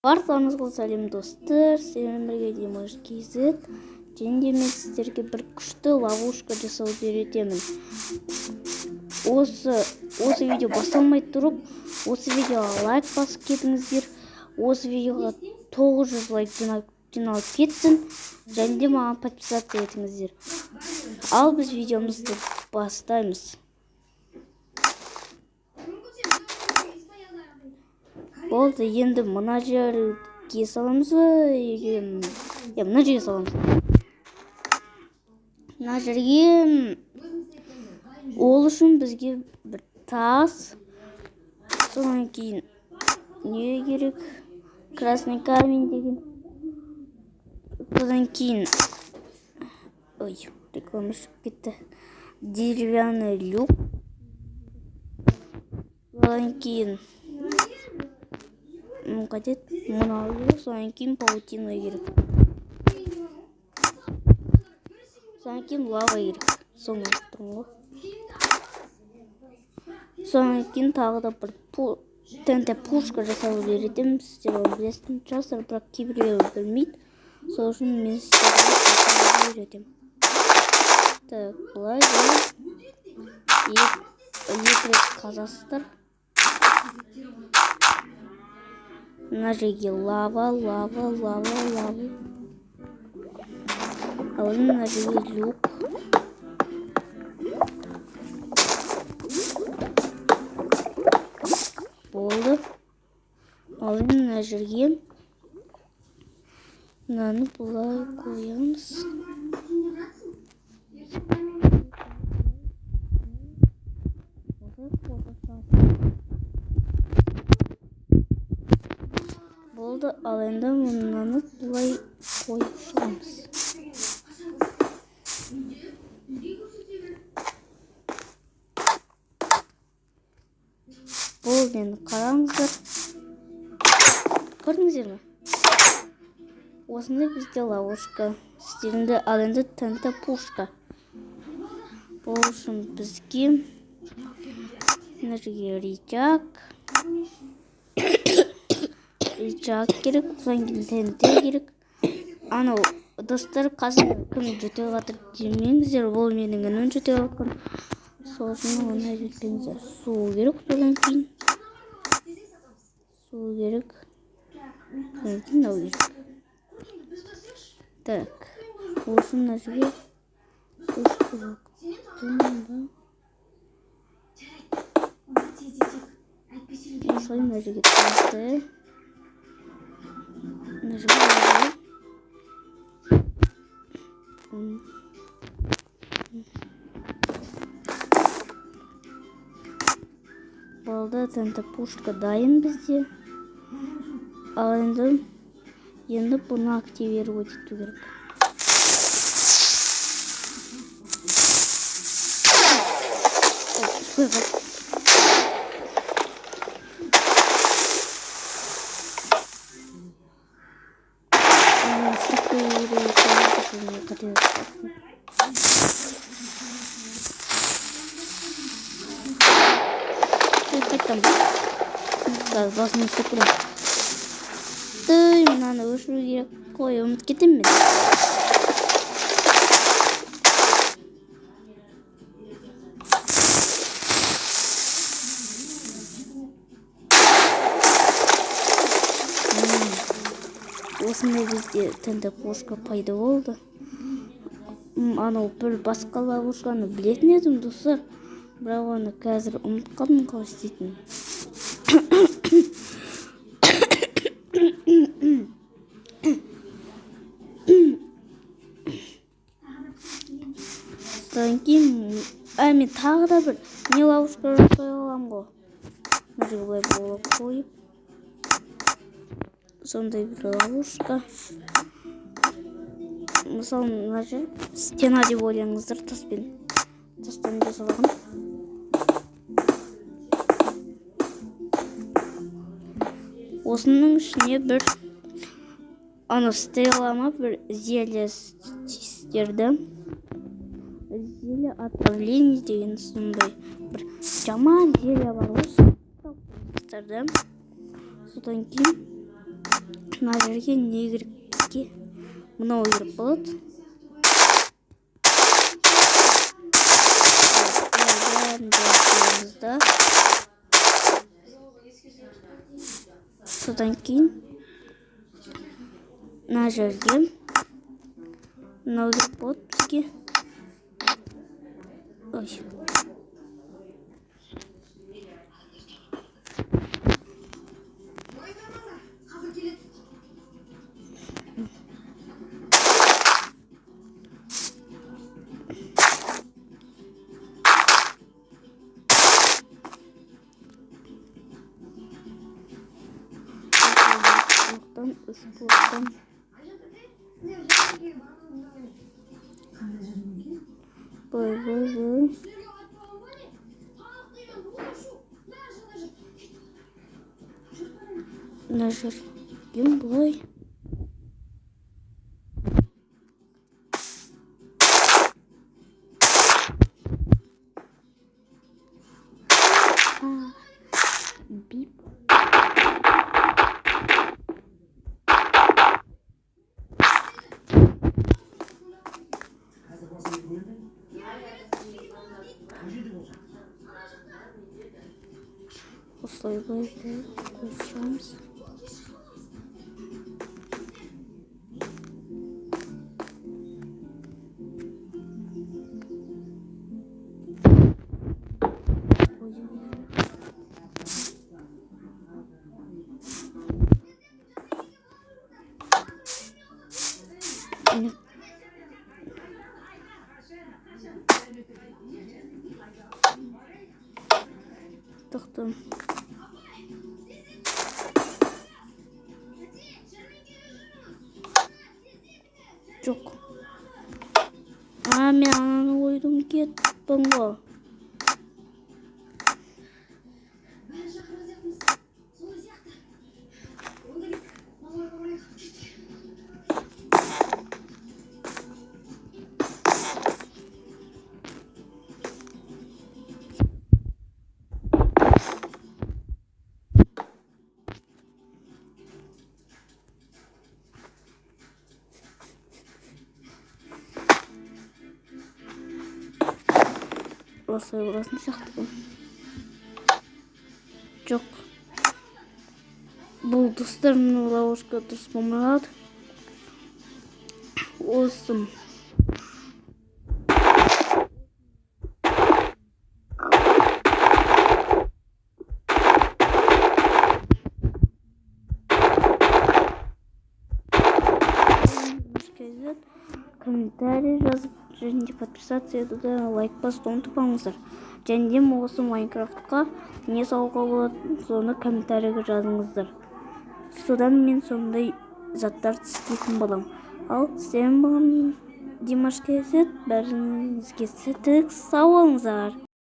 Барлығыңызға сәлем достар, сіздермен бірге Димаш KZ. Және мен сіздерге бір күшті ловушка жасауды үйретемін. Осы видео басталмай тұрып, осы видеоға лайк басып кетіңіздер. Осы видеоға 900 лайк жиналып кетсін, және де маған подписаться етіңіздер. Ал біз видеомызды бастаймыз. Болды, енді мына жерге саламыз ба? Мына жерге саламыз. Мына жерге ол үшін бізге бір тас, содан кейін не керек? Красный камень деген. Содан кейін реклама шығып кетті. Деревянный люк. Содан кейін мынау керек, содан кейін паутина керек. Содан кейін лава керек. Содан кейін тағы да бір ТНТ пушка жасауды үйретемін. Сіздер оны білесіздер, жастар, бірақ кейбіреулер білмейді. Сол үшін мен сіздерге үйретемін. Так, былай екі рет қазасыздар. Мына жерге лава. Ал мына жерге люк. Болды. Ал мына жерге мынаны былай қоямыз. Болды, ал енді мынаны былай қойып шығамыз. Болды, енді қараңыздар. Көрдіңіздер ме? Осындай бізде ловушка. Сіздерінде ал енді ТНТ пушка. Ол үшін бізге мына жерге рычаг керек, содан кейін ТНТ керек. Анау достар, қазір кім жүтіп жатыр демеңіздер, ол менің інім жүтіп жатқан. Сол үшін оны жетпеңіздер. Су керек, содан кейін су керек, содан кейін мынау керек. Так, осы мына жерге осылай мына жерге ТНТ. Болды, ТНТ пушка дайын бізде. Ал енді бұны активировать ету керек. Басын сүкірім. Мынаны өшіру керек қой, ұмыт кетем мен. Осындай бізде ТНТ пушка пайда болды. Анау бір басқа ловушканы білетін едім достар, бірақ оны қазір ұмыт қалдым қалай істейтінін. Содан кейін мен тағы да бір не ловушка жасай аламын ғой. Мына жерге былай болып қойып, сондай бір ловушка. Мысалы, мына жер стена деп ойлаңыздар, тастан жасалған. Осының ішіне бір стрелама бір зелье істерді. Зелье отравление деген сондай бір жаман зелье бар осы. Содан кейін мына жерге не керек бізге? Мынау керек болады. Содан кейін мына жерге мынау керек болады бізге. Ой. Isıtmaktan. Böyle. Нажар. Геймплей. Бип. Осылай қойсамыз. Тоқтым. Жоқ. Мен ананы ойдым кеттім ғой. Осылай болатын сияқты ғой. Жоқ. Бұл достарымның ловушка дұрыс болмады. Осым. Комментарий жазып, және подписаться етуді, лайк басуды ұмытпаңыздар. Және де осы Майнкрафтқа не салуға болады, соны комментарийге жазыңыздар. Содан мен сондай заттар істейтін боламын. Ал сен болған Димаш KZ, бәріңізге сәттілік, сау болыңыздар.